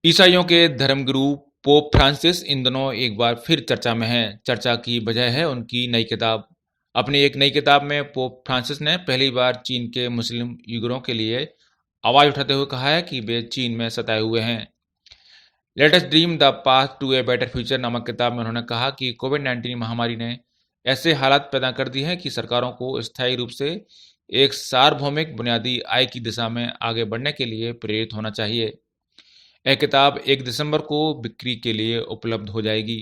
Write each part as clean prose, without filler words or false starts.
ईसाइयों के धर्मगुरु पोप फ्रांसिस इन दिनों एक बार फिर चर्चा में हैं। चर्चा की वजह है उनकी नई किताब। अपनी एक नई किताब में पोप फ्रांसिस ने पहली बार चीन के मुस्लिम उइगुरों के लिए आवाज उठाते हुए कहा है कि वे चीन में सताए हुए हैं। Let us dream the path to a better future नामक किताब में उन्होंने कहा कि कोविड-19 महामारी ने ऐसे हालात पैदा कर दिए हैं कि सरकारों को स्थायी रूप से एक सार्वभौमिक बुनियादी आय की दिशा में आगे बढ़ने के लिए प्रेरित होना चाहिए। यह किताब 1 दिसंबर को बिक्री के लिए उपलब्ध हो जाएगी।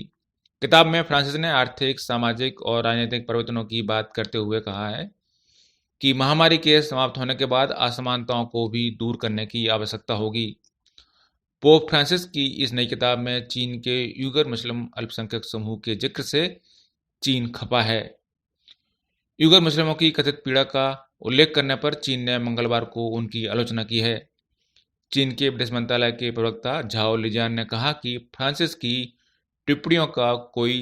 किताब में फ्रांसिस ने आर्थिक, सामाजिक और राजनीतिक परिवर्तनों की बात करते हुए कहा है कि महामारी के समाप्त होने के बाद असमानताओं को भी दूर करने की आवश्यकता होगी। पोप फ्रांसिस की इस नई किताब में चीन के उइगर मुस्लिम अल्पसंख्यक समूह के जिक्र से चीन खपा है। उइगर मुस्लिमों की कथित पीड़ा का उल्लेख करने पर चीन ने मंगलवार को उनकी आलोचना की है। चीन के विदेश मंत्रालय के प्रवक्ता झाओ लिजियान ने कहा कि फ्रांसिस की टिप्पणियों का कोई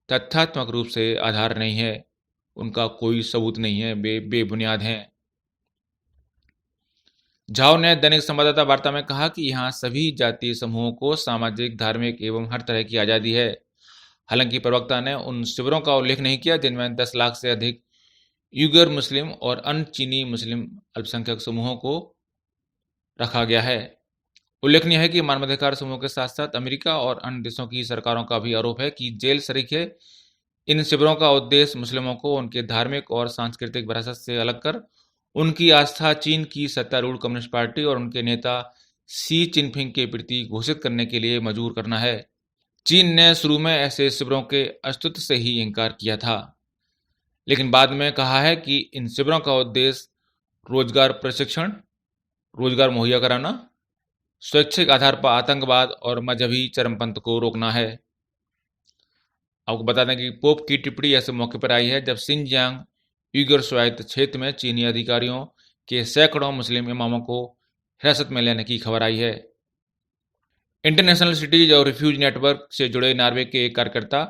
तथ्यात्मक रूप से आधार नहीं है, उनका कोई सबूत नहीं है, वे बेबुनियाद हैं। झाओ ने दैनिक संवाददाता वार्ता में कहा कि यहाँ सभी जातीय समूहों को सामाजिक, धार्मिक एवं हर तरह की आज़ादी है। हालांकि प्रवक्ता ने उन शिविरों का उल्लेख नहीं किया जिनमें 10 लाख से अधिक उइगर मुस्लिम और अन्य चीनी मुस्लिम अल्पसंख्यक समूहों को रखा गया है। उल्लेखनीय है कि मानवाधिकार समूह के साथ साथ अमेरिका और अन्य देशों की सरकारों का भी आरोप है कि जेल शरीक है। इन शिविरों का उद्देश्य मुस्लिमों को उनके धार्मिक और सांस्कृतिक विरासत से अलग कर उनकी आस्था चीन की सत्तारूढ़ कम्युनिस्ट पार्टी और उनके नेता शी चिनफिंग के प्रति घोषित करने के लिए मजबूर करना है। चीन ने शुरू में ऐसे शिविरों के अस्तित्व से ही इनकार किया था, लेकिन बाद में कहा है कि इन शिविरों का उद्देश्य रोजगार प्रशिक्षण, रोजगार मुहैया कराना, स्वैच्छिक आधार पर आतंकवाद और मजहबी चरमपंथ को रोकना है। आपको बता दें कि पोप की टिप्पणी ऐसे मौके पर आई है जब सिनजियांग उइगर स्वायत्त क्षेत्र में चीनी अधिकारियों के सैकड़ों मुस्लिम इमामों को हिरासत में लेने की खबर आई है। इंटरनेशनल सिटीज और रिफ्यूज नेटवर्क से जुड़े नॉर्वे के एक कार्यकर्ता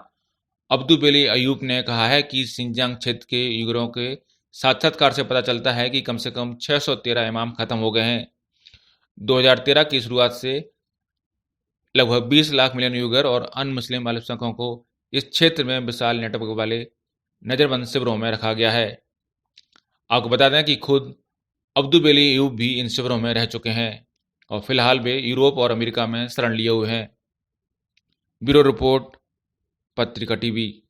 अब्दुबेली अयूब ने कहा है कि सिनजियांग क्षेत्र के उइगरों के साक्षात्कार से पता चलता है कि कम से कम 613 इमाम खत्म हो गए हैं। 2013 की शुरुआत से लगभग 20 लाख मिलियन उइगर और अन्य मुस्लिम अल्पसंख्यकों को इस क्षेत्र में विशाल नेटवर्क वाले नजरबंद शिविरों में रखा गया है। आपको बता दें कि खुद अब्दुबेली अयूब भी इन शिविरों में रह चुके हैं और फिलहाल वे यूरोप और अमेरिका में शरण लिए हुए हैं। ब्यूरो रिपोर्ट, पत्रिका टीवी।